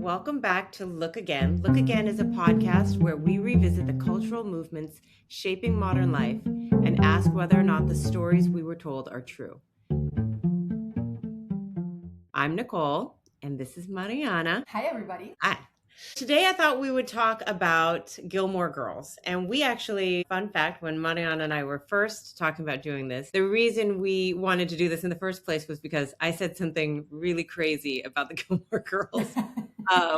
Welcome back to Look Again. Look Again is a podcast where we revisit the cultural movements shaping modern life and ask whether or not the stories we were told are true. I'm Nicole, and this is Mariana. Hi, everybody. Hi. Today, I thought we would talk about Gilmore Girls. And we actually, fun fact, when Mariana and I were first talking about doing this, the reason we wanted to do this in the first place was because I said something really crazy about the Gilmore Girls.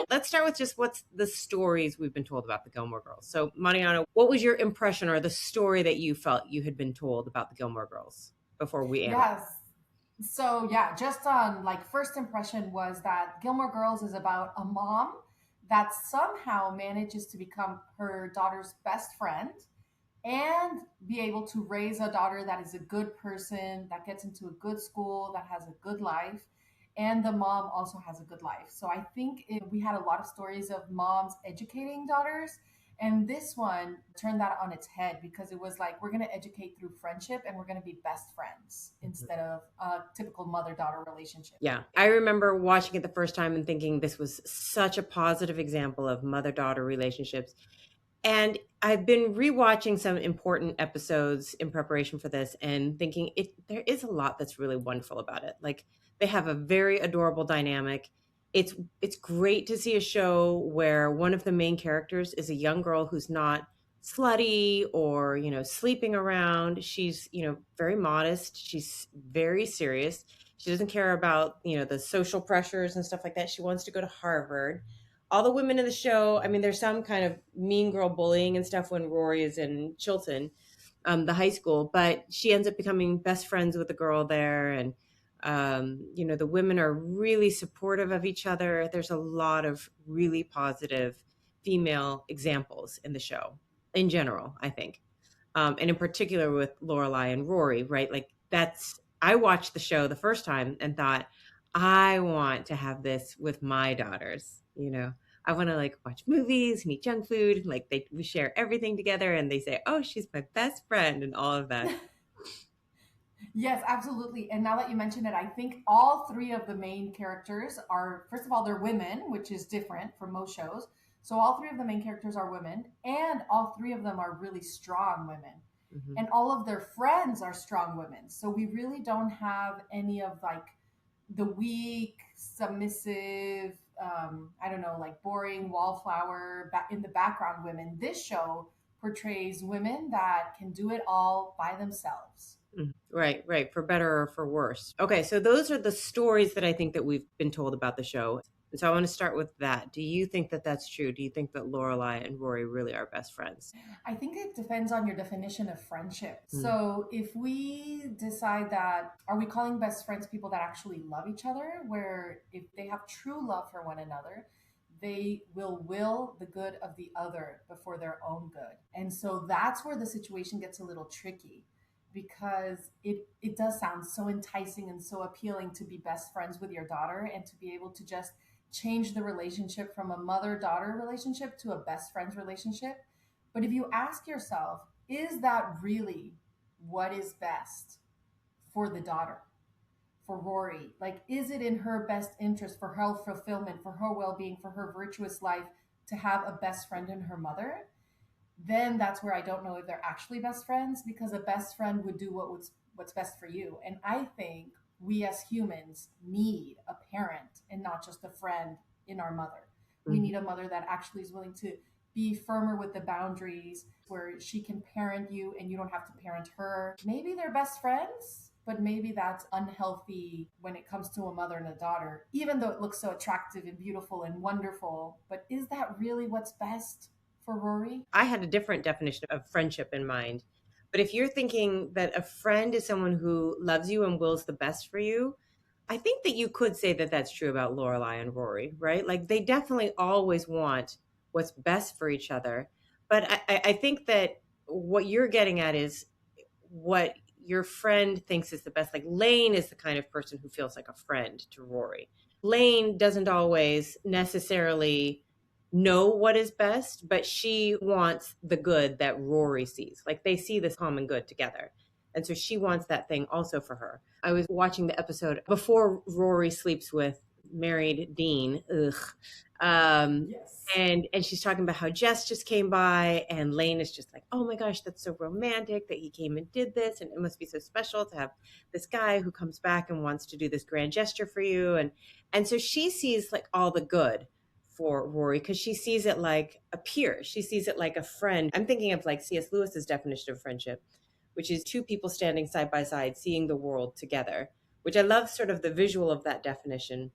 Let's start with just what's the stories we've been told about the Gilmore Girls. So, Mariana, what was your impression or the story that you felt you had been told about the Gilmore Girls before we analyzed? Yes. So, yeah, just on first impression was that Gilmore Girls is about a mom that somehow manages to become her daughter's best friend and be able to raise a daughter that is a good person, that gets into a good school, that has a good life. And the mom also has a good life. So I think we had a lot of stories of moms educating daughters. And this one turned that on its head because it was like, we're going to educate through friendship and we're going to be best friends instead of a typical mother daughter relationship. Yeah. I remember watching it the first time and thinking this was such a positive example of mother daughter relationships. And I've been rewatching some important episodes in preparation for this and thinking there is a lot that's really wonderful about it. Like they have a very adorable dynamic. It's great to see a show where one of the main characters is a young girl who's not slutty or, sleeping around. She's, very modest. She's very serious. She doesn't care about, the social pressures and stuff like that. She wants to go to Harvard. All the women in the show, I mean, there's some kind of mean girl bullying and stuff when Rory is in Chilton, the high school, but she ends up becoming best friends with the girl there. And, the women are really supportive of each other. There's a lot of really positive female examples in the show in general, I think. And in particular with Lorelai and Rory, right? Like I watched the show the first time and thought, I want to have this with my daughters. I want to watch movies and eat junk food. We share everything together and they say, oh, she's my best friend and all of that. Yes, absolutely. And now that you mention it, I think all three of the main characters are, first of all, they're women, which is different from most shows. So all three of the main characters are women, and all three of them are really strong women. Mm-hmm. And all of their friends are strong women. So we really don't have any of the weak, submissive, I don't know, boring wallflower in the background women. This show portrays women that can do it all by themselves. Right. For better or for worse. Okay, so those are the stories that I think that we've been told about the show. And so I want to start with that. Do you think that that's true? Do you think that Lorelai and Rory really are best friends? I think it depends on your definition of friendship. So if we decide that, are we calling best friends people that actually love each other, where if they have true love for one another, they will the good of the other before their own good. And so that's where the situation gets a little tricky because it does sound so enticing and so appealing to be best friends with your daughter and to be able to just change the relationship from a mother-daughter relationship to a best friends relationship. But if you ask yourself, is that really what is best for the daughter, for Rory? Is it in her best interest for her fulfillment, for her well-being, for her virtuous life to have a best friend in her mother? Then that's where I don't know if they're actually best friends, because a best friend would do what's best for you. And I think we as humans need a parent and not just a friend in our mother. We need a mother that actually is willing to be firmer with the boundaries, where she can parent you and you don't have to parent her. Maybe they're best friends, but maybe that's unhealthy when it comes to a mother and a daughter, even though it looks so attractive and beautiful and wonderful. But is that really what's best for Rory? I had a different definition of friendship in mind. But if you're thinking that a friend is someone who loves you and wills the best for you, I think that you could say that that's true about Lorelai and Rory, right? Like they definitely always want what's best for each other. But I think that what you're getting at is what your friend thinks is the best. Like Lane is the kind of person who feels like a friend to Rory. Lane doesn't always necessarily know what is best, but she wants the good that Rory sees. Like they see this common good together. And so she wants that thing also for her. I was watching the episode before Rory sleeps with married Dean. Um, Yes. and she's talking about how Jess just came by, and Lane is just like, "Oh my gosh, that's so romantic that he came and did this, and it must be so special to have this guy who comes back and wants to do this grand gesture for you." And so she sees like all the good for Rory because she sees it like a peer. She sees it like a friend. I'm thinking of like C.S. Lewis's definition of friendship, which is two people standing side by side, seeing the world together. Which I love, sort of the visual of that definition,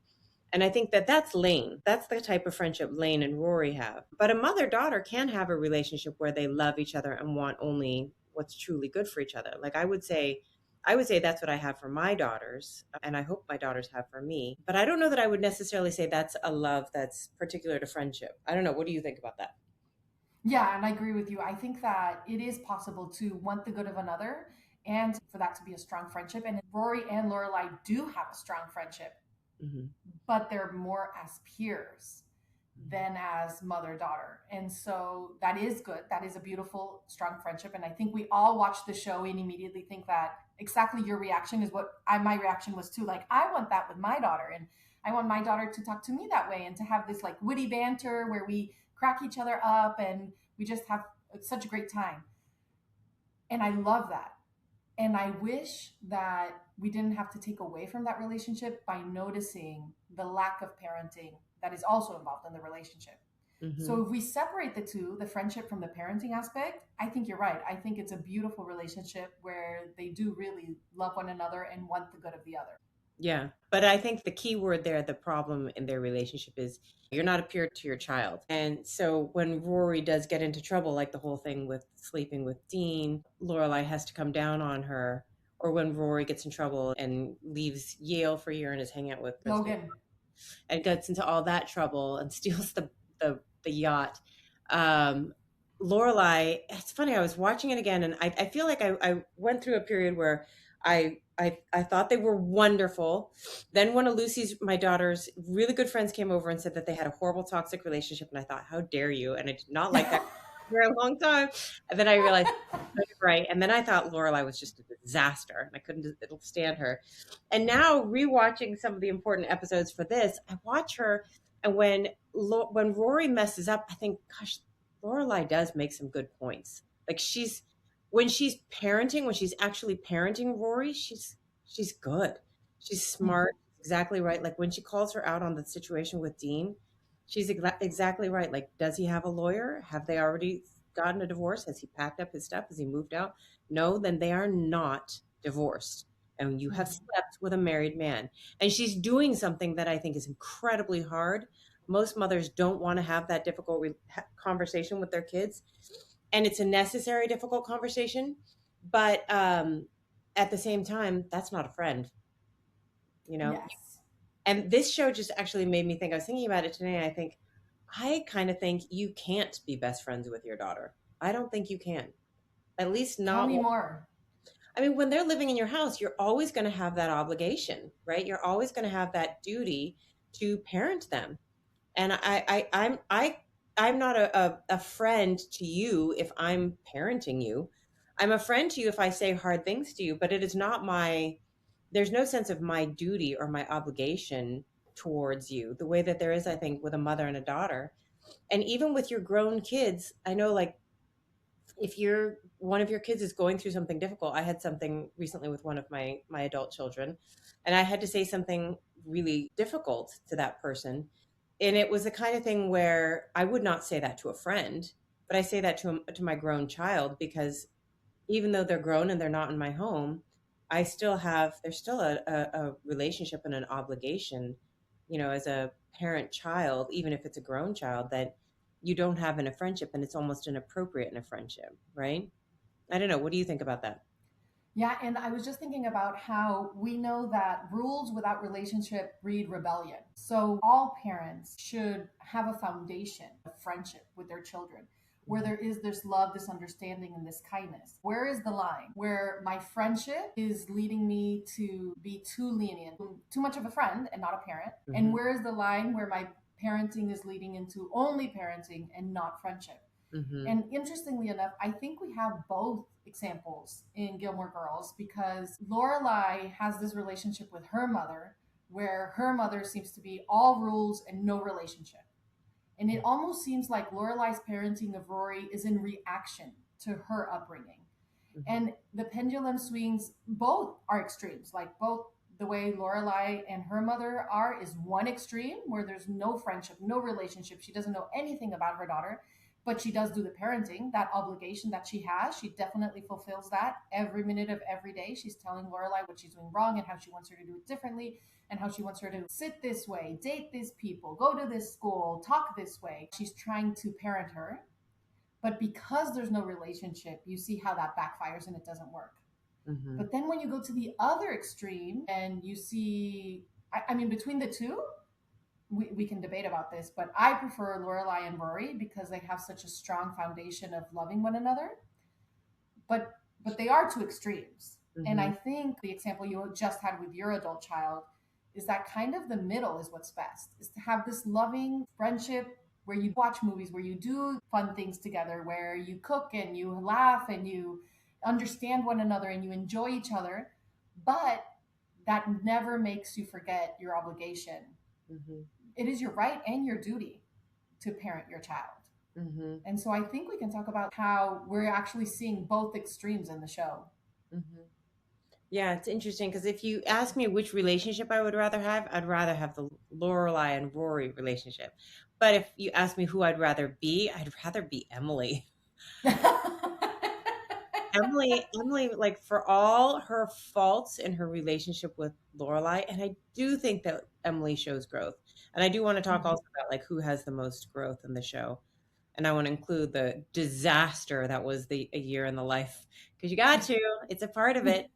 and I think that that's Lane. That's the type of friendship Lane and Rory have. But a mother daughter can have a relationship where they love each other and want only what's truly good for each other. Like I would say that's what I have for my daughters, and I hope my daughters have for me. But I don't know that I would necessarily say that's a love that's particular to friendship. I don't know. What do you think about that? Yeah, and I agree with you. I think that it is possible to want the good of another and for that to be a strong friendship. And Rory and Lorelai do have a strong friendship, Mm-hmm. but they're more as peers than as mother daughter. And so that is good. That is a beautiful, strong friendship. And I think we all watch the show and immediately think that exactly your reaction is what my reaction was too. Like, I want that with my daughter. And I want my daughter to talk to me that way and to have this like witty banter where we crack each other up and we just have such a great time. And I love that. And I wish that we didn't have to take away from that relationship by noticing the lack of parenting that is also involved in the relationship. Mm-hmm. So if we separate the two, the friendship from the parenting aspect, I think you're right. I think it's a beautiful relationship where they do really love one another and want the good of the other. Yeah. But I think the key word there, the problem in their relationship is you're not a peer to your child. And so when Rory does get into trouble, like the whole thing with sleeping with Dean, Lorelai has to come down on her. Or when Rory gets in trouble and leaves Yale for a year and is hanging out with Principal Logan. and gets into all that trouble and steals the yacht. Um, Lorelai, it's funny. I was watching it again, and I feel like I went through a period where I thought they were wonderful. Then one of Lucy's, my daughter's really good friends, came over and said that they had a horrible toxic relationship, and I thought, how dare you? And I did not like that for a long time. And then I realized, right. And then I thought Lorelai was just a disaster, and I couldn't stand her. And now rewatching some of the important episodes for this, I watch her, and when Rory messes up, I think, gosh, Lorelai does make some good points. Like when she's parenting, when she's actually parenting Rory, she's good. She's smart, exactly right. Like when she calls her out on the situation with Dean, she's exactly right. Like, does he have a lawyer? Have they already gotten a divorce? Has he packed up his stuff? Has he moved out? No, then they are not divorced. And you have Mhm. slept with a married man. And she's doing something that I think is incredibly hard. Most mothers don't want to have that difficult conversation with their kids. And it's a necessary, difficult conversation. But at the same time, that's not a friend, you know? Yes. And this show just actually made me think, I was thinking about it today, and I kind of think you can't be best friends with your daughter. I don't think you can. At least Tell not. me more. I mean, when they're living in your house, you're always going to have that obligation, right? You're always going to have that duty to parent them. And I'm not a friend to you if I'm parenting you. I'm a friend to you if I say hard things to you, but it is not there's no sense of my duty or my obligation towards you the way that there is, I think, with a mother and a daughter. And even with your grown kids, I know, like, if you're one of your kids is going through something difficult. I had something recently with one of my adult children, and I had to say something really difficult to that person. And it was the kind of thing where I would not say that to a friend, but I say that to my grown child, because even though they're grown and they're not in my home, there's still a relationship and an obligation, as a parent child, even if it's a grown child, that you don't have in a friendship, and it's almost inappropriate in a friendship, right? I don't know. What do you think about that? Yeah, and I was just thinking about how we know that rules without relationship breed rebellion. So all parents should have a foundation of friendship with their children where there is this love, this understanding, and this kindness. Where is the line where my friendship is leading me to be too lenient, too much of a friend and not a parent? And Mm-hmm. where is the line where my parenting is leading into only parenting and not friendship? Mm-hmm. And interestingly enough, I think we have both examples in Gilmore Girls because Lorelai has this relationship with her mother where her mother seems to be all rules and no relationship. And it almost seems like Lorelai's parenting of Rory is in reaction to her upbringing. Mm-hmm. And the pendulum swings, both are extremes. Like both the way Lorelai and her mother are is one extreme where there's no friendship, no relationship. She doesn't know anything about her daughter, but she does do the parenting, that obligation that she has. She definitely fulfills that every minute of every day. She's telling Lorelai what she's doing wrong and how she wants her to do it differently and how she wants her to sit this way, date these people, go to this school, talk this way. She's trying to parent her, but because there's no relationship, you see how that backfires and it doesn't work. Mm-hmm. But then when you go to the other extreme and you see, I mean, between the two, we can debate about this, but I prefer Lorelai and Rory because they have such a strong foundation of loving one another. But they are two extremes. And Mm-hmm. I think the example you just had with your adult child is that kind of the middle is what's best, is to have this loving friendship where you watch movies, where you do fun things together, where you cook and you laugh and you understand one another and you enjoy each other, but that never makes you forget your obligation. Mm-hmm. It is your right and your duty to parent your child. Mm-hmm. And so I think we can talk about how we're actually seeing both extremes in the show. Mm-hmm. Yeah, it's interesting because if you ask me which relationship I would rather have, I'd rather have the Lorelai and Rory relationship. But if you ask me who I'd rather be Emily. Emily, like for all her faults in her relationship with Lorelai, and I do think that Emily shows growth. And I do want to talk Mhm. also about like who has the most growth in the show. And I want to include the disaster that was the a year in the life because you got to, it's a part of it.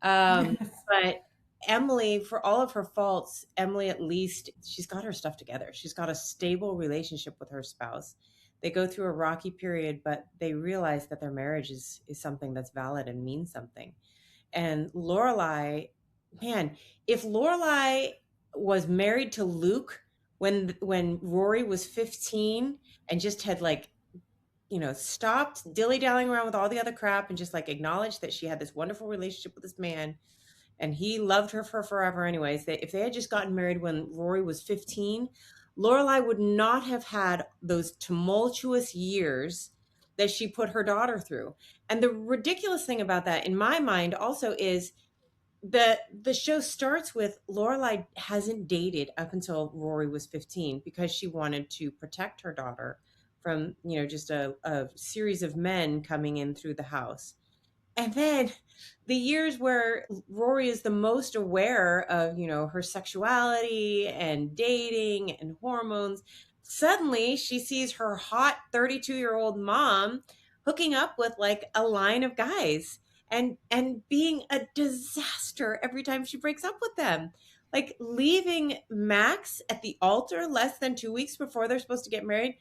Yes. But Emily, for all of her faults, Emily at least she's got her stuff together. She's got a stable relationship with her spouse. They go through a rocky period, but they realize that their marriage is something that's valid and means something. And Lorelai, man, if Lorelai was married to Luke when Rory was 15 and just had like stopped dilly dallying around with all the other crap and just like acknowledged that she had this wonderful relationship with this man and he loved her for forever anyways. That if they had just gotten married when Rory was 15, Lorelai would not have had those tumultuous years that she put her daughter through. And the ridiculous thing about that in my mind also is the show starts with Lorelai hasn't dated up until Rory was 15 because she wanted to protect her daughter from, just a series of men coming in through the house. And then the years where Rory is the most aware of, her sexuality and dating and hormones, suddenly she sees her hot 32-year-old mom hooking up with like a line of guys and being a disaster every time she breaks up with them. Like leaving Max at the altar less than 2 weeks before they're supposed to get married,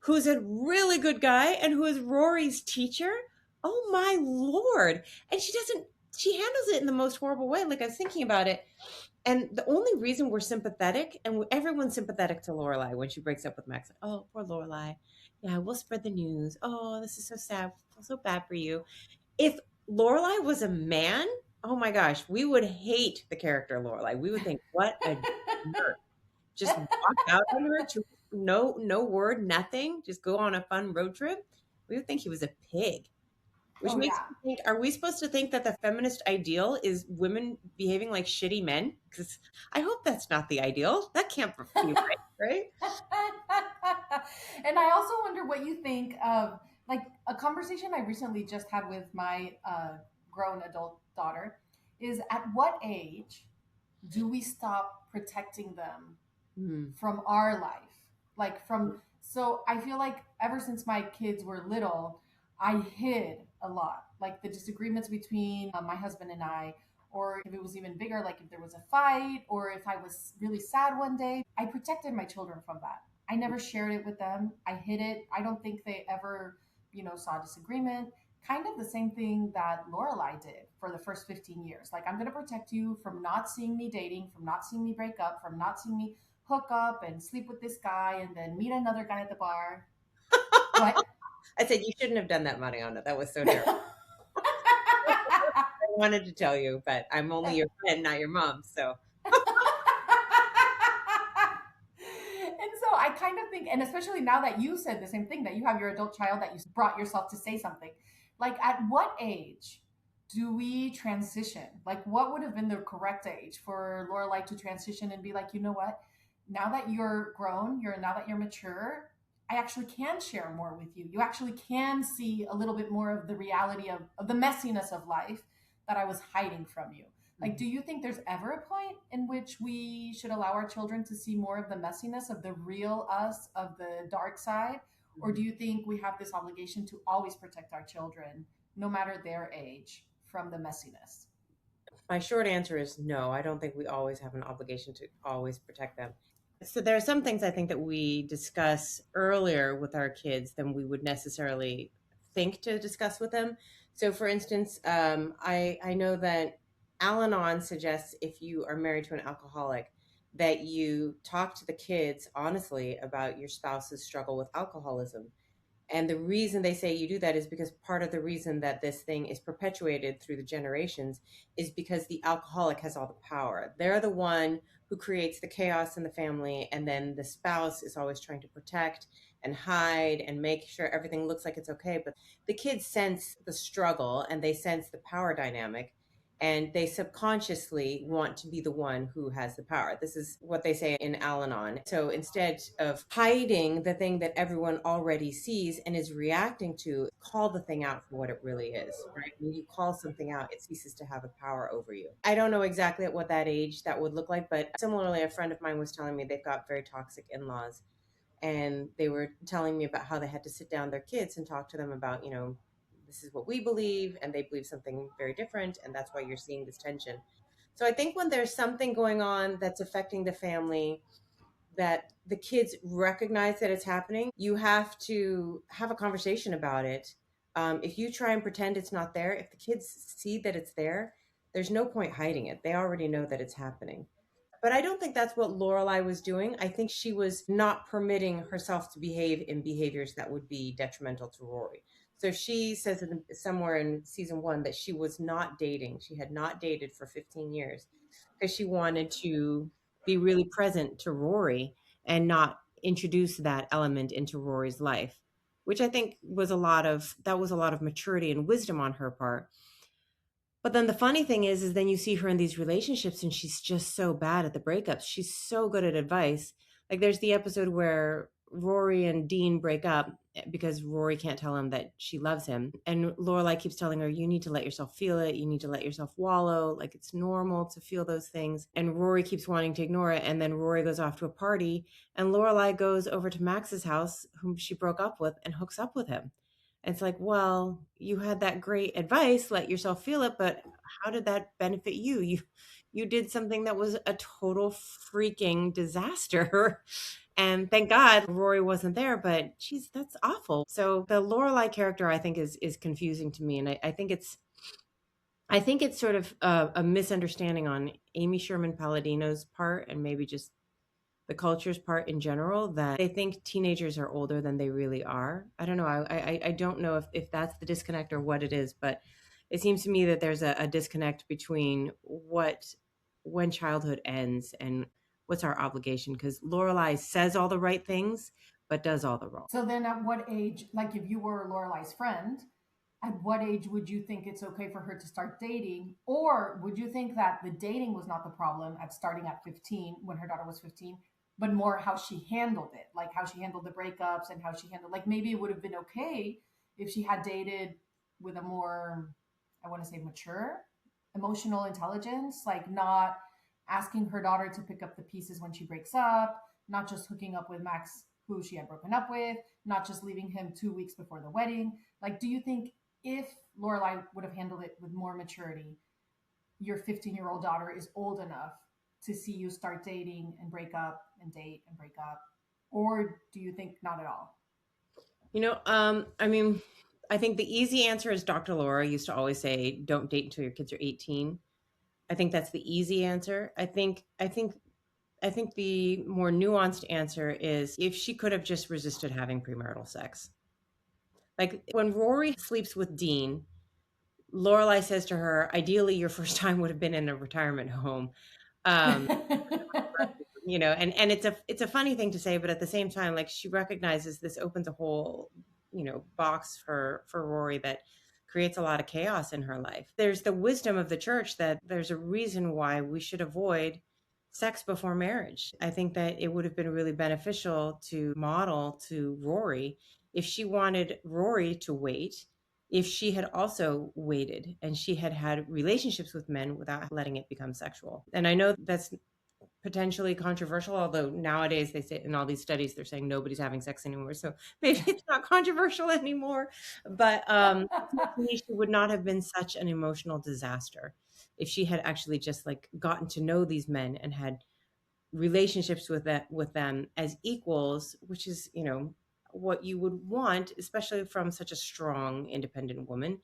who's a really good guy and who is Rory's teacher. Oh my lord. And she handles it in the most horrible way. Like I was thinking about it. And the only reason we're sympathetic, and everyone's sympathetic to Lorelai when she breaks up with Max, like, oh, poor Lorelai. Yeah, we'll spread the news. Oh, this is so sad. I feel so bad for you. If Lorelai was a man, oh my gosh, we would hate the character Lorelai. We would think, what a jerk. Just walk out on her to no word, nothing. Just go on a fun road trip. We would think he was a pig. Which Oh, makes yeah. me think, are we supposed to think that the feminist ideal is women behaving like shitty men? Because I hope that's not the ideal. That can't be right, right? And I also wonder what you think of like a conversation I recently just had with my grown adult daughter is at what age do we stop protecting them Hmm. from our life? Like from so I feel like ever since my kids were little, I hid a lot. Like the disagreements between my husband and I, or if it was even bigger, like if there was a fight, or if I was really sad one day, I protected my children from that. I never shared it with them. I hid it. I don't think they ever, saw disagreement. Kind of the same thing that Lorelai did for the first 15 years. Like, I'm going to protect you from not seeing me dating, from not seeing me break up, from not seeing me hook up and sleep with this guy and then meet another guy at the bar. What? I said you shouldn't have done that, Mariana. That was so terrible. I wanted to tell you, but I'm only your friend, not your mom. So And so I kind of think, and especially now that you said the same thing, that you have your adult child, that you brought yourself to say something, like at what age do we transition? Like, what would have been the correct age for Lorelai to transition and be like, you know what? Now that you're grown, now that you're mature, I actually can share more with you. You actually can see a little bit more of the reality of the messiness of life that I was hiding from you. Like, do you think there's ever a point in which we should allow our children to see more of the messiness of the real us, of the dark side? Or do you think we have this obligation to always protect our children, no matter their age, from the messiness? My short answer is no. I don't think we always have an obligation to always protect them. So there are some things I think that we discuss earlier with our kids than we would necessarily think to discuss with them. So, for instance, I know that Al-Anon suggests if you are married to an alcoholic, that you talk to the kids honestly about your spouse's struggle with alcoholism. And the reason they say you do that is because part of the reason that this thing is perpetuated through the generations is because the alcoholic has all the power. They're the one who creates the chaos in the family, and then the spouse is always trying to protect and hide and make sure everything looks like it's okay. But the kids sense the struggle and they sense the power dynamic, and they subconsciously want to be the one who has the power. This is what they say in Al Anon. So instead of hiding the thing that everyone already sees and is reacting to, call the thing out for what it really is, right? When you call something out, it ceases to have a power over you. I don't know exactly at what that age that would look like, but similarly, a friend of mine was telling me they've got very toxic in laws. And they were telling me about how they had to sit down their kids and talk to them about, this is what we believe, and they believe something very different, and that's why you're seeing this tension. So I think when there's something going on that's affecting the family, that the kids recognize that it's happening, you have to have a conversation about it. If you try and pretend it's not there, if the kids see that it's there, there's no point hiding it. They already know that it's happening. But I don't think that's what Lorelai was doing. I think she was not permitting herself to behave in behaviors that would be detrimental to Rory. So she says somewhere in season one that she was not dating. She had not dated for 15 years because she wanted to be really present to Rory and not introduce that element into Rory's life, which I think was a lot of maturity and wisdom on her part. But then the funny thing is then you see her in these relationships and she's just so bad at the breakups. She's so good at advice. Like there's the episode where Rory and Dean break up because Rory can't tell him that she loves him. And Lorelai keeps telling her, you need to let yourself feel it. You need to let yourself wallow. Like it's normal to feel those things. And Rory keeps wanting to ignore it. And then Rory goes off to a party and Lorelai goes over to Max's house, whom she broke up with, and hooks up with him. It's like, well, you had that great advice, let yourself feel it, but how did that benefit you? You did something that was a total freaking disaster. And thank God Rory wasn't there, but geez, that's awful. So the Lorelai character I think is confusing to me. And I think it's sort of a misunderstanding on Amy Sherman Palladino's part and maybe just the culture's part in general, that they think teenagers are older than they really are. I don't know. I don't know if that's the disconnect or what it is, but it seems to me that there's a disconnect between when childhood ends and what's our obligation. Because Lorelai says all the right things, but does all the wrong. So then at what age, like if you were Lorelai's friend, at what age would you think it's okay for her to start dating? Or would you think that the dating was not the problem at starting at 15 when her daughter was 15, but more how she handled it, like how she handled the breakups and how she handled, like maybe it would have been okay if she had dated with a more, I want to say mature emotional intelligence, like not asking her daughter to pick up the pieces when she breaks up, not just hooking up with Max, who she had broken up with, not just leaving him 2 weeks before the wedding. Like, do you think if Lorelai would have handled it with more maturity, your 15-year-old daughter is old enough to see you start dating and break up and date and break up? Or do you think not at all? I mean, I think the easy answer is Dr. Laura used to always say, don't date until your kids are 18. I think that's the easy answer. I think the more nuanced answer is if she could have just resisted having premarital sex. Like when Rory sleeps with Dean, Lorelai says to her, ideally your first time would have been in a retirement home. Um, and it's a funny thing to say, but at the same time, like, she recognizes this opens a whole, box for Rory that creates a lot of chaos in her life. There's the wisdom of the church that there's a reason why we should avoid sex before marriage. I think that it would have been really beneficial to model to Rory, if she wanted Rory to wait, if she had also waited and she had had relationships with men without letting it become sexual. And I know that's potentially controversial, although nowadays they say in all these studies they're saying nobody's having sex anymore, so maybe it's not controversial anymore. But to me, she would not have been such an emotional disaster if she had actually just like gotten to know these men and had relationships with them as equals, which is, what you would want, especially from such a strong, independent woman,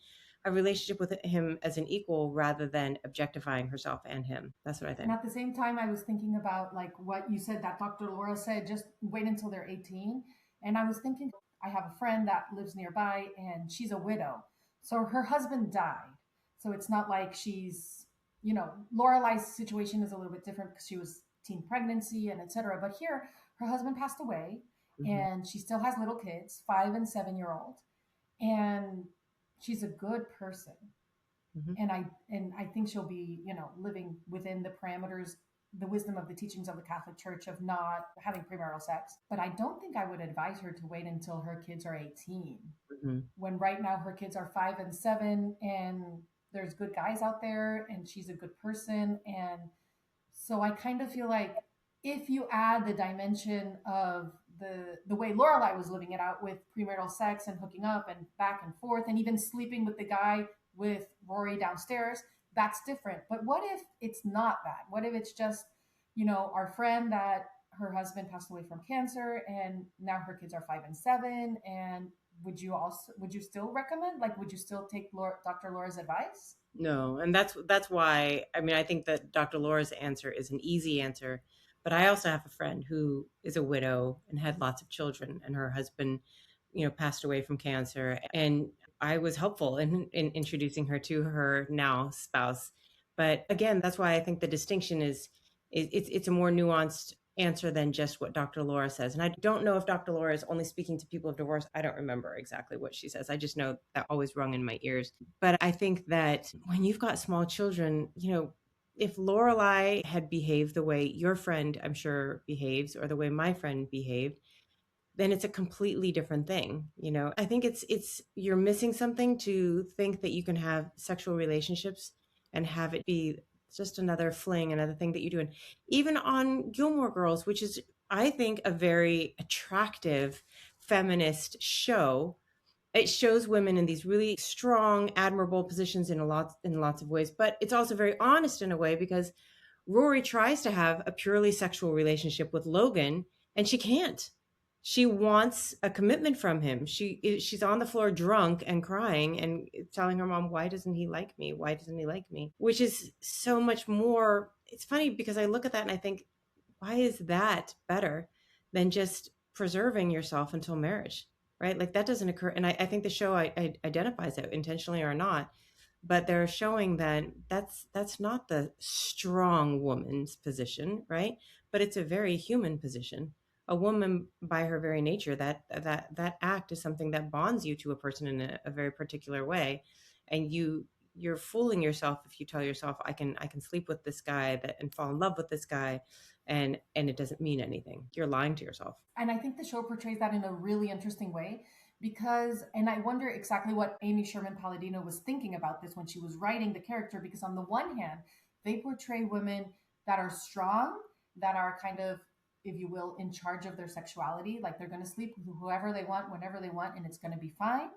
a relationship with him as an equal rather than objectifying herself and him. That's what I And think. at the same time, I was thinking about like what you said that Dr. Laura said, just wait until they're 18. And I was thinking, I have a friend that lives nearby and she's a widow. So her husband died. So it's not like Lorelai's situation is a little bit different because she was teen pregnancy and etc. But here, her husband passed away Hmm. and she still has little kids, 5 and 7 year old. And she's a good person, Hmm. and I think she'll be, living within the parameters, the wisdom of the teachings of the Catholic Church of not having premarital sex. But I don't think I would advise her to wait until her kids are 18, Hmm. when right now her kids are 5 and 7, and there's good guys out there, and she's a good person. And so I kind of feel like if you add the dimension of the way Lorelai was living it out with premarital sex and hooking up and back and forth and even sleeping with the guy with Rory downstairs, that's different. But what if it's not that? What if it's just, our friend that her husband passed away from cancer and now her kids are 5 and 7, and would you still recommend, like, would you still take Dr. Laura's advice? No, and that's why, I mean, I think that Dr. Laura's answer is an easy answer, but I also have a friend who is a widow and had lots of children, and her husband, passed away from cancer, and I was helpful in introducing her to her now spouse. But again, that's why I think the distinction it's a more nuanced answer than just what Dr. Laura says. And I don't know if Dr. Laura is only speaking to people of divorce. I don't remember exactly what she says. I just know that always rung in my ears. But I think that when you've got small children, if Lorelai had behaved the way your friend, I'm sure, behaves, or the way my friend behaved, then it's a completely different thing. I think it's you're missing something to think that you can have sexual relationships and have it be just another fling, another thing that you do. And even on Gilmore Girls, which is, I think, a very attractive feminist show, it shows women in these really strong, admirable positions in lots of ways, but it's also very honest in a way, because Rory tries to have a purely sexual relationship with Logan, and she can't. She wants a commitment from him. She's on the floor drunk and crying and telling her mom, "Why doesn't he like me? Why doesn't he like me?" Which is so much more. It's funny because I look at that and I think, why is that better than just preserving yourself until marriage? Right? Like, that doesn't occur. And I think the show identifies it intentionally or not, but they're showing that that's not the strong woman's position, right? But it's a very human position. A woman, by her very nature, that act is something that bonds you to a person in a very particular way, and you're fooling yourself if you tell yourself, I can sleep with this guy and fall in love with this guy, and it doesn't mean anything. You're lying to yourself. And I think the show portrays that in a really interesting way because, and I wonder exactly what Amy Sherman Palladino was thinking about this when she was writing the character, because on the one hand, they portray women that are strong, that are kind of, if you will, in charge of their sexuality, like they're going to sleep with whoever they want, whenever they want, and it's going to be fine.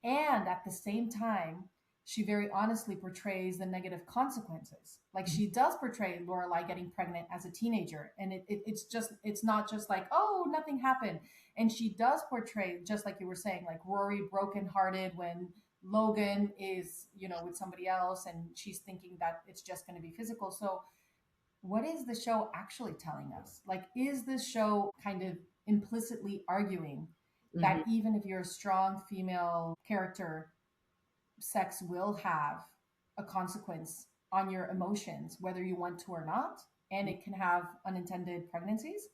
And at the same time, she very honestly portrays the negative consequences. Like she does portray Lorelai getting pregnant as a teenager, and it's not just like, oh, nothing happened. And she does portray, just like you were saying, like Rory brokenhearted when Logan is, with somebody else, and she's thinking that it's just going to be physical. So what is the show actually telling us? Like, is this show kind of implicitly arguing that Hmm. even if you're a strong female character, sex will have a consequence on your emotions, whether you want to or not? and it can have unintended pregnancies?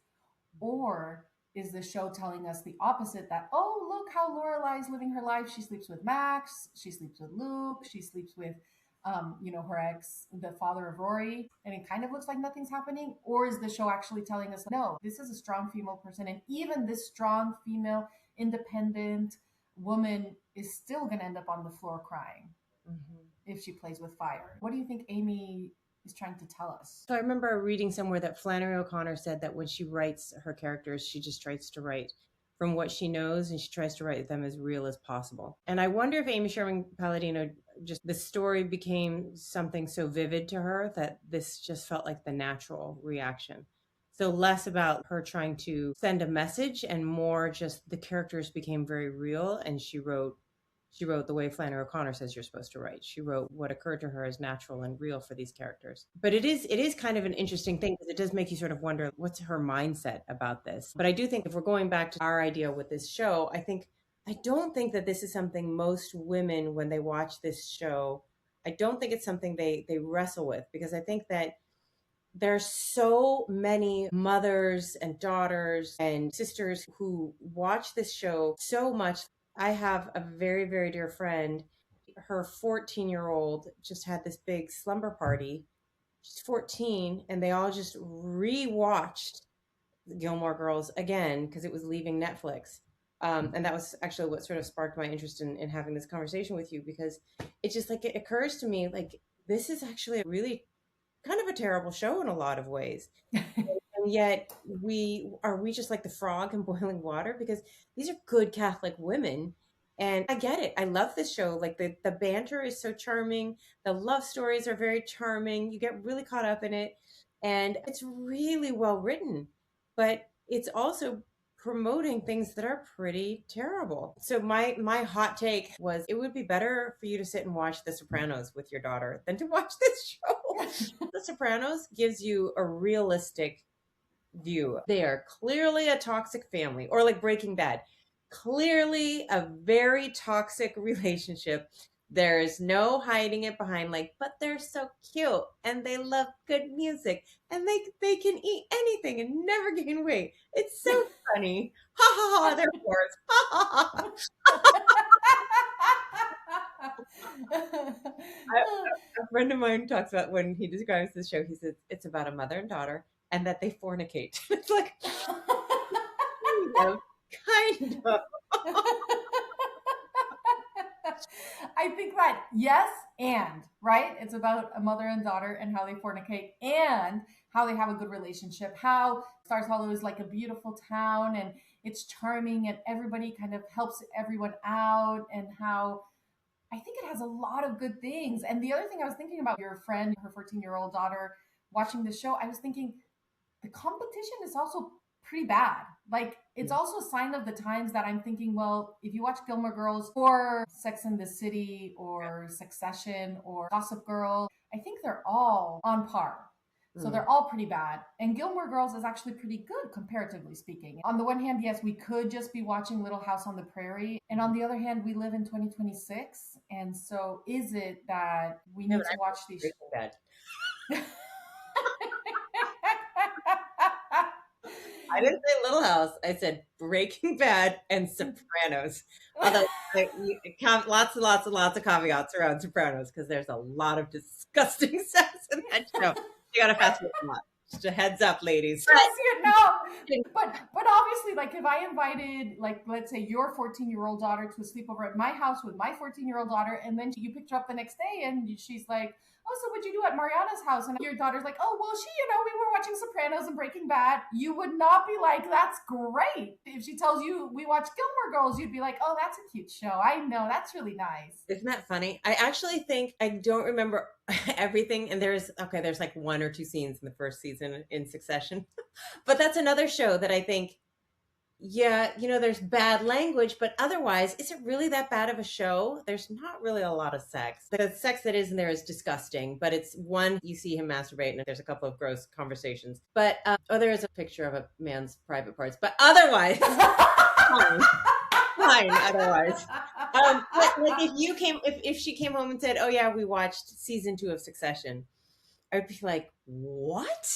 Or is the show telling us the opposite, that, oh, look how Lorelai's living her life? She sleeps with Max, she sleeps with Luke, she sleeps with, her ex, the father of Rory, and it kind of looks like nothing's happening? Or is the show actually telling us, no, this is a strong female person, and even this strong female, independent woman is still going to end up on the floor crying if she plays with fire? What do you think Amy is trying to tell us? So I remember reading somewhere that Flannery O'Connor said that when she writes her characters, she just tries to write from what she knows, and she tries to write them as real as possible. And I wonder if Amy Sherman Palladino, just the story became something so vivid to her that this just felt like the natural reaction. So less about her trying to send a message and more just the characters became very real, and she wrote the way Flannery O'Connor says you're supposed to write. She wrote what occurred to her as natural and real for these characters. But it is kind of an interesting thing, because it does make you sort of wonder what's her mindset about this. But I do think if we're going back to our idea with this show, I don't think that this is something most women, when they watch this show, I don't think it's something they wrestle with, because I think that there's so many mothers and daughters and sisters who watch this show so much. I have a very, very dear friend. Her 14-year-old just had this big slumber party. She's 14, and they all just rewatched Gilmore Girls again because it was leaving Netflix. And that was actually what sort of sparked my interest in having this conversation with you, because it just it occurs to me, this is actually a really kind of a terrible show in a lot of ways. And yet we just like the frog in boiling water, because these are good Catholic women. And I get it. I love this show. Like the banter is so charming. The love stories are very charming. You get really caught up in it. And it's really well written. But it's also promoting things that are pretty terrible. So my hot take was, it would be better for you to sit and watch The Sopranos with your daughter than to watch this show. The Sopranos gives you a realistic view. They are clearly a toxic family, or like Breaking Bad, clearly a very toxic relationship. There's no hiding it behind but they're so cute and they love good music and they can eat anything and never gain weight. It's so funny. Ha ha ha, they're words. Ha ha ha. A friend of mine talks about, when he describes this show, he says it's about a mother and daughter and that they fornicate. It's like, kind of. I think that, yes, and, right? It's about a mother and daughter and how they fornicate and how they have a good relationship. How Stars Hollow is like a beautiful town and it's charming and everybody kind of helps everyone out, and how I think it has a lot of good things. And the other thing I was thinking about your friend, her 14-year-old daughter watching the show, I was thinking the competition is also pretty bad. It's also a sign of the times that I'm thinking, well, if you watch Gilmore Girls or Sex and the City or Succession or Gossip Girl, I think they're all on par. So they're all pretty bad. And Gilmore Girls is actually pretty good, comparatively speaking. On the one hand, yes, we could just be watching Little House on the Prairie. And on the other hand, we live in 2026. And so is it that we need to watch these? I didn't say Little House. I said Breaking Bad and Sopranos. Although lots and lots and lots of caveats around Sopranos, because there's a lot of disgusting sex in that show. You gotta fast forward a lot. Just a heads up, ladies. Just but obviously, if I invited, let's say your 14-year-old daughter to a sleepover at my house with my 14-year-old daughter, and then you picked her up the next day and she's like, oh, so what'd you do at Mariana's house? And your daughter's like, oh, well, we were watching Sopranos and Breaking Bad. You would not be like, that's great. If she tells you we watch Gilmore Girls, you'd be like, oh, that's a cute show. I know, that's really nice. Isn't that funny? I actually think, I don't remember everything. And there's one or two scenes in the first season in succession. But that's another show that I think, yeah, there's bad language, but otherwise, is it really that bad of a show? There's not really a lot of sex. The sex that is in there is disgusting, but it's one, you see him masturbate, and there's a couple of gross conversations. But, there is a picture of a man's private parts, but otherwise, fine, otherwise. But if she came home and said, oh yeah, we watched season 2 of Succession, I'd be like, what?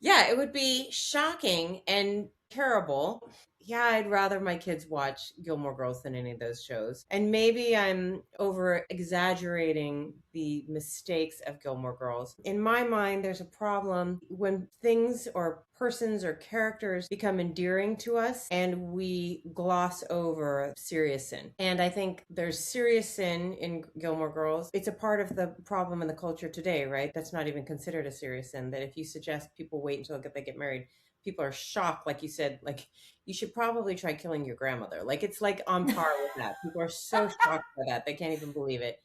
Yeah, it would be shocking and terrible. Yeah, I'd rather my kids watch Gilmore Girls than any of those shows. And maybe I'm over exaggerating the mistakes of Gilmore Girls. In my mind, there's a problem when things or persons or characters become endearing to us and we gloss over serious sin. And I think there's serious sin in Gilmore Girls. It's a part of the problem in the culture today, right? That's not even considered a serious sin. That if you suggest people wait until they get married, people are shocked, like you said, like you should probably try killing your grandmother. Like it's like on par with that. People are so shocked by that. They can't even believe it.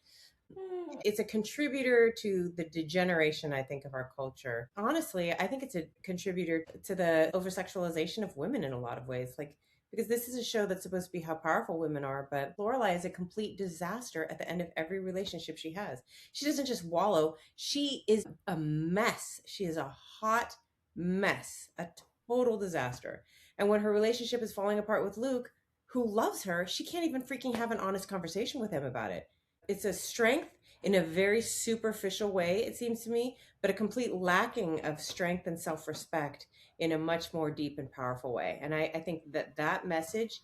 It's a contributor to the degeneration, I think, of our culture. Honestly, I think it's a contributor to the over sexualization of women in a lot of ways. Like, because this is a show that's supposed to be how powerful women are, but Lorelai is a complete disaster at the end of every relationship she has. She doesn't just wallow, she is a mess. She is a hot mess, a total disaster. And when her relationship is falling apart with Luke, who loves her, she can't even freaking have an honest conversation with him about it. It's a strength in a very superficial way, it seems to me, but a complete lacking of strength and self respect in a much more deep and powerful way. And I think that that message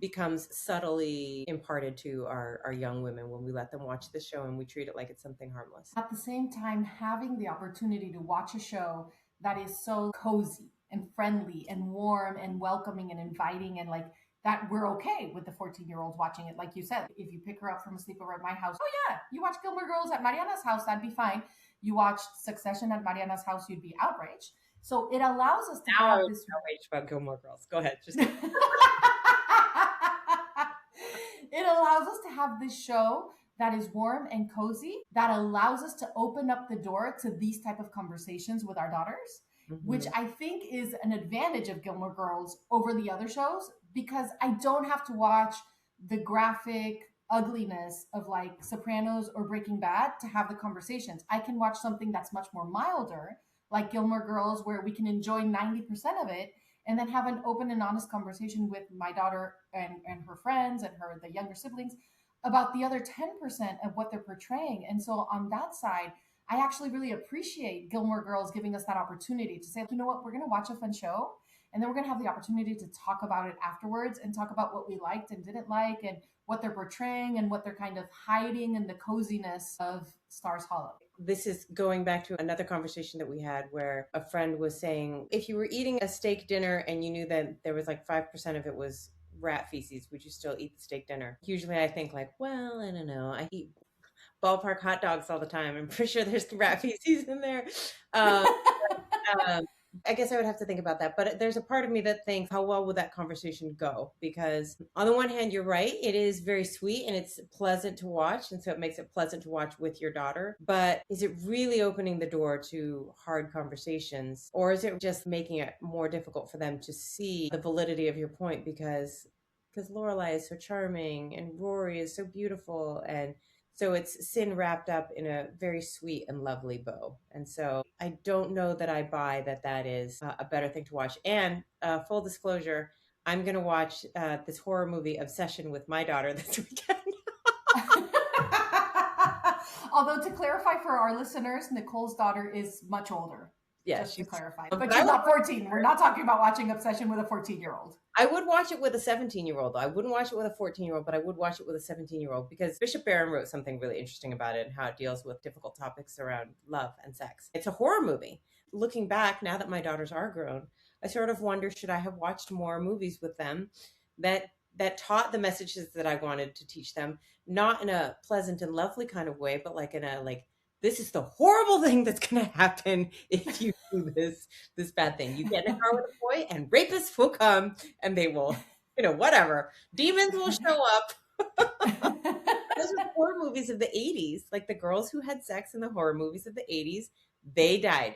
becomes subtly imparted to our young women when we let them watch the show and we treat it like it's something harmless. At the same time, having the opportunity to watch a show that is so cozy and friendly and warm and welcoming and inviting, and like that, we're okay with the 14-year-olds watching it. Like you said, if you pick her up from a sleepover at my house, oh yeah, you watch Gilmore Girls at Mariana's house, that'd be fine. You watch Succession at Mariana's house, you'd be outraged. So it allows us to Now I have was this outraged about Gilmore Girls. Go ahead. Just it allows us to have this show that is warm and cozy, that allows us to open up the door to these type of conversations with our daughters, which Mhm. I think is an advantage of Gilmore Girls over the other shows, because I don't have to watch the graphic ugliness of like Sopranos or Breaking Bad to have the conversations. I can watch something that's much more milder, like Gilmore Girls, where we can enjoy 90% of it and then have an open and honest conversation with my daughter and her friends and her the younger siblings about the other 10% of what they're portraying. And so on that side, I actually really appreciate Gilmore Girls giving us that opportunity to say, you know what, we're going to watch a fun show, and then we're going to have the opportunity to talk about it afterwards and talk about what we liked and didn't like and what they're portraying and what they're kind of hiding in the coziness of Stars Hollow. This is going back to another conversation that we had where a friend was saying if you were eating a steak dinner and you knew that there was like 5% of it was rat feces, would you still eat the steak dinner? Usually I think like, well, I don't know. I eat ballpark hot dogs all the time. I'm pretty sure there's rat feces in there. Um, um, I guess I would have to think about that. But there's a part of me that thinks, how well would that conversation go? Because on the one hand, you're right. It is very sweet and it's pleasant to watch. And so it makes it pleasant to watch with your daughter. But is it really opening the door to hard conversations? Or is it just making it more difficult for them to see the validity of your point? Because Lorelai is so charming and Rory is so beautiful, and so it's sin wrapped up in a very sweet and lovely bow. And so I don't know that I buy that that is a better thing to watch. And full disclosure, I'm going to watch this horror movie Obsession with my daughter this weekend. Although, to clarify for our listeners, Nicole's daughter is much older, Yeah, just to she's. clarify. But But she's not 14. We're not talking about watching Obsession with a 14-year-old. I would watch it with a 17-year-old. I wouldn't watch it with a 14-year-old, but I would watch it with a 17-year-old because Bishop Barron wrote something really interesting about it and how it deals with difficult topics around love and sex. It's a horror movie. Looking back, now that my daughters are grown, I sort of wonder, should I have watched more movies with them that taught the messages that I wanted to teach them, not in a pleasant and lovely kind of way, but like in a like, this is the horrible thing that's going to happen if you do this bad thing. You get in a car with a boy and rapists will come and they will, whatever. Demons will show up. Those are horror movies of the 80s. Like the girls who had sex in the horror movies of the 80s, they died.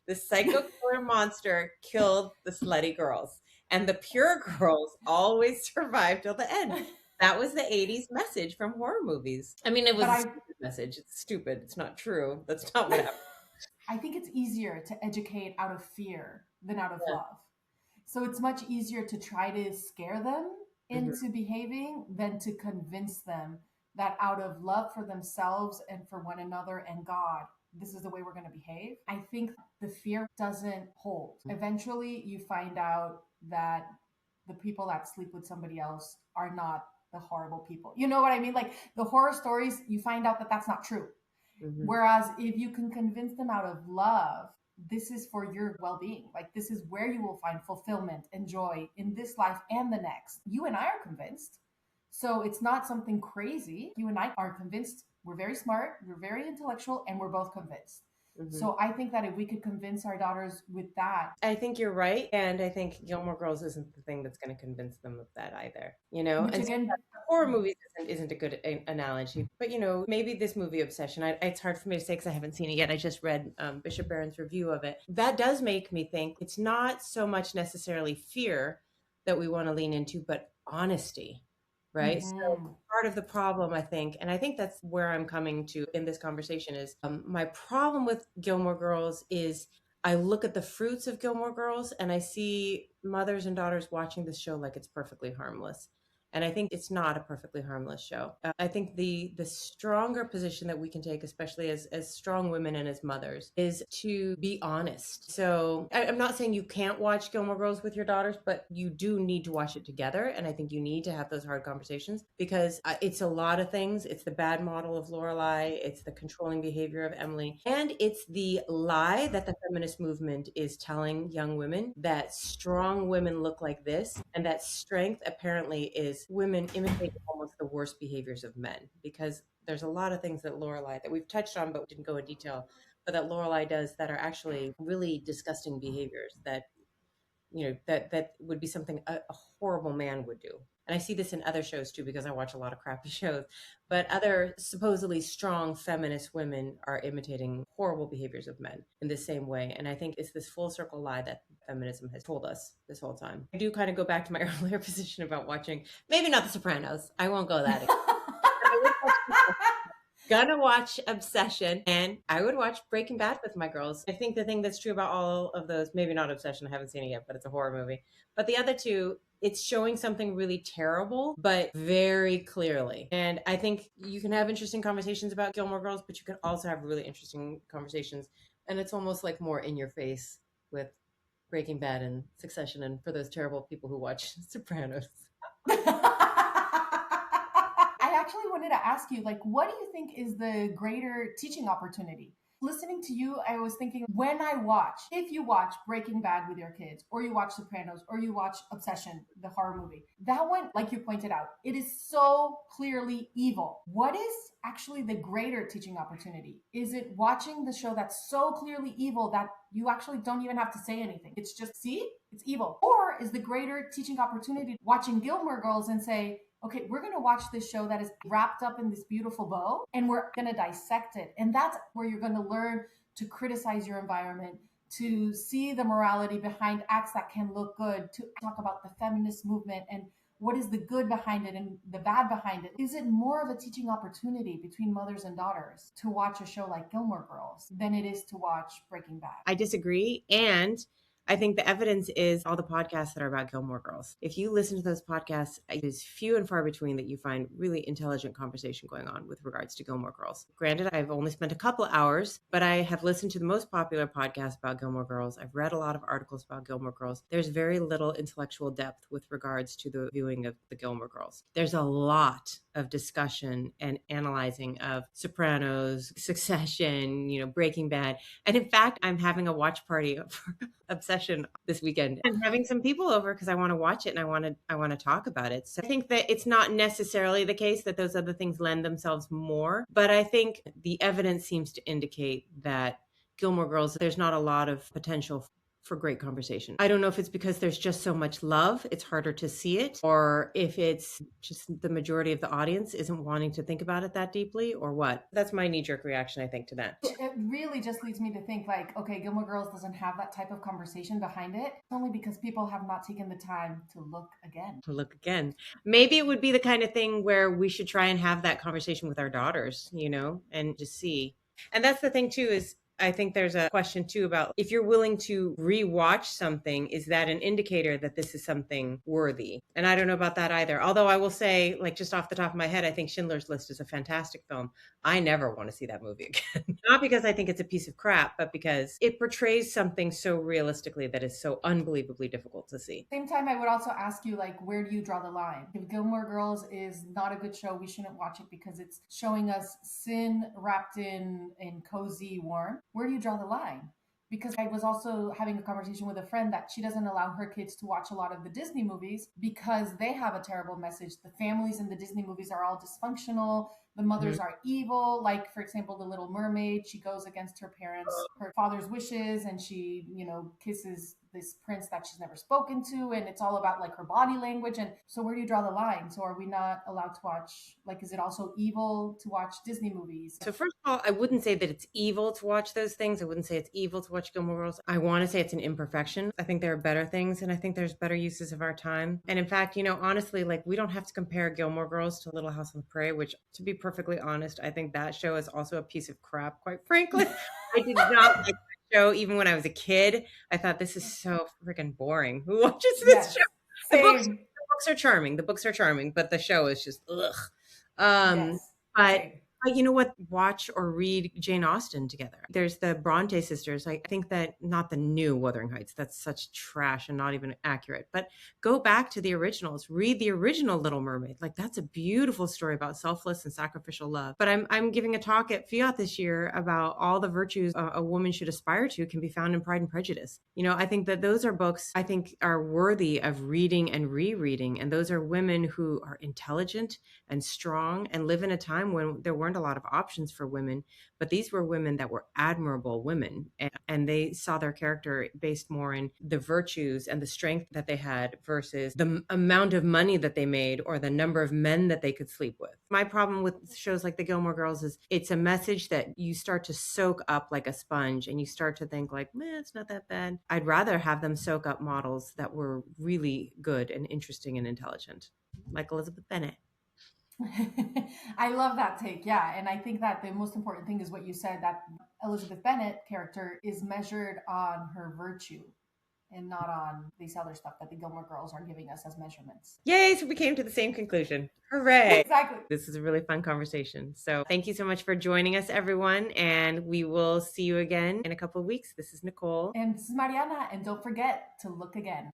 The psycho killer monster killed the slutty girls. And the pure girls always survived till the end. That was the 80s message from horror movies. I mean, it was But a stupid message. It's stupid. It's not true. That's not what happened. I think it's easier to educate out of fear than out of Yeah. love. So it's much easier to try to scare them Mhm. into behaving than to convince them that out of love for themselves and for one another and God, this is the way we're going to behave. I think the fear doesn't hold. Eventually, you find out that the people that sleep with somebody else are not the horrible people. You know what I mean? Like the horror stories, you find out that that's not true. Mm-hmm. Whereas if you can convince them out of love, this is for your well being. Like, this is where you will find fulfillment and joy in this life and the next. You and I are convinced. So it's not something crazy. You and I are convinced. We're very smart, we're very intellectual, and we're both convinced. Mm-hmm. So I think that if we could convince our daughters with that. I think you're right. And I think Gilmore Girls isn't the thing that's going to convince them of that either, you know? Which And so again, horror movies isn't a good analogy, but you know, maybe this movie Obsession, it's hard for me to say because I haven't seen it yet. I just read Bishop Barron's review of it. That does make me think it's not so much necessarily fear that we want to lean into, but honesty, right? So part of the problem, I think, and I think that's where I'm coming to in this conversation is my problem with Gilmore Girls is I look at the fruits of Gilmore Girls and I see mothers and daughters watching this show like it's perfectly harmless. And I think it's not a perfectly harmless show. I think the stronger position that we can take, especially as strong women and as mothers, is to be honest. So I'm not saying you can't watch Gilmore Girls with your daughters, but you do need to watch it together. And I think you need to have those hard conversations because it's a lot of things. It's the bad model of Lorelai. It's the controlling behavior of Emily. And it's the lie that the feminist movement is telling young women that strong women look like this and that strength apparently is women imitating almost the worst behaviors of men, because there's a lot of things that Lorelai that we've touched on but didn't go in detail, but that Lorelai does that are actually really disgusting behaviors that you know that would be something a horrible man would do. And I see this in other shows too because I watch a lot of crappy shows, but other supposedly strong feminist women are imitating horrible behaviors of men in the same way. And I think it's this full circle lie that feminism has told us this whole time. I do kind of go back to my earlier position about watching, maybe not The Sopranos. I won't go that gonna watch Obsession, and I would watch Breaking Bad with my girls. I think the thing that's true about all of those, maybe not Obsession, I haven't seen it yet, but it's a horror movie. But the other two, it's showing something really terrible, but very clearly. And I think you can have interesting conversations about Gilmore Girls, but you can also have really interesting conversations. And it's almost like more in your face with Breaking Bad and Succession, and for those terrible people who watch Sopranos. I actually wanted to ask you, like, what do you think is the greater teaching opportunity? Listening to you, I was thinking when I watch, if you watch Breaking Bad with your kids, or you watch Sopranos, or you watch Obsession, the horror movie, that one, like you pointed out, it is so clearly evil. What is actually the greater teaching opportunity? Is it watching the show that's so clearly evil that you actually don't even have to say anything? It's just, see, it's evil. Or is the greater teaching opportunity watching Gilmore Girls and say, okay, we're going to watch this show that is wrapped up in this beautiful bow and we're going to dissect it. And that's where you're going to learn to criticize your environment, to see the morality behind acts that can look good, to talk about the feminist movement and what is the good behind it and the bad behind it. Is it more of a teaching opportunity between mothers and daughters to watch a show like Gilmore Girls than it is to watch Breaking Bad? I disagree. And I think the evidence is all the podcasts that are about Gilmore Girls. If you listen to those podcasts, it is few and far between that you find really intelligent conversation going on with regards to Gilmore Girls. Granted, I've only spent a couple hours, but I have listened to the most popular podcast about Gilmore Girls. I've read a lot of articles about Gilmore Girls. There's very little intellectual depth with regards to the viewing of the Gilmore Girls. There's a lot of discussion and analyzing of Sopranos, Succession, Breaking Bad. And in fact, I'm having a watch party for Obsession this weekend. I'm having some people over because I want to watch it and I want to talk about it. So I think that it's not necessarily the case that those other things lend themselves more, but I think the evidence seems to indicate that Gilmore Girls, there's not a lot of potential for great conversation. I don't know if it's because there's just so much love, it's harder to see it, or if it's just the majority of the audience isn't wanting to think about it that deeply, or what. That's my knee-jerk reaction, I think, to that. It really just leads me to think like, okay, Gilmore Girls doesn't have that type of conversation behind it, only because people have not taken the time to look again. Maybe it would be the kind of thing where we should try and have that conversation with our daughters, and just see. And that's the thing too, is I think there's a question too about if you're willing to rewatch something, is that an indicator that this is something worthy? And I don't know about that either. Although I will say, like just off the top of my head, I think Schindler's List is a fantastic film. I never want to see that movie again. Not because I think it's a piece of crap, but because it portrays something so realistically that is so unbelievably difficult to see. Same time, I would also ask you, like, where do you draw the line? If Gilmore Girls is not a good show, we shouldn't watch it because it's showing us sin wrapped in cozy warmth. Where do you draw the line? Because I was also having a conversation with a friend that she doesn't allow her kids to watch a lot of the Disney movies because they have a terrible message. The families in the Disney movies are all dysfunctional. The mothers are evil. Like, for example, the Little Mermaid, she goes against her parents, her father's wishes, and she, kisses this prince that she's never spoken to. And it's all about like her body language. And so, where do you draw the line? So, are we not allowed to watch, like, is it also evil to watch Disney movies? So first of all, I wouldn't say that it's evil to watch those things. I wouldn't say it's evil to watch Gilmore Girls. I want to say it's an imperfection. I think there are better things, and I think there's better uses of our time. And in fact, honestly, like we don't have to compare Gilmore Girls to Little House on the Prairie, which, to be perfectly honest, I think that show is also a piece of crap, quite frankly. I did not like that show even when I was a kid. I thought this is so freaking boring. Who watches this show? The books are charming. The books are charming, but the show is just ugh. But Same. you know what? Watch or read Jane Austen together. There's the Bronte sisters. I think that not the new Wuthering Heights. That's such trash and not even accurate. But go back to the originals. Read the original Little Mermaid. Like that's a beautiful story about selfless and sacrificial love. But I'm giving a talk at Fiat this year about all the virtues a woman should aspire to can be found in Pride and Prejudice. I think that those are books I think are worthy of reading and rereading. And those are women who are intelligent and strong and live in a time when there weren't a lot of options for women, but these were women that were admirable women, and they saw their character based more in the virtues and the strength that they had versus the amount of money that they made or the number of men that they could sleep with. My problem with shows like the Gilmore Girls is it's a message that you start to soak up like a sponge, and you start to think like, it's not that bad. I'd rather have them soak up models that were really good and interesting and intelligent, like Elizabeth Bennet. I love that take. Yeah. And I think that the most important thing is what you said, that Elizabeth Bennet character is measured on her virtue and not on this other stuff that the Gilmore Girls are giving us as measurements. Yay. So we came to the same conclusion. Hooray. Exactly. This is a really fun conversation. So thank you so much for joining us, everyone. And we will see you again in a couple of weeks. This is Nicole. And this is Mariana. And don't forget to look again.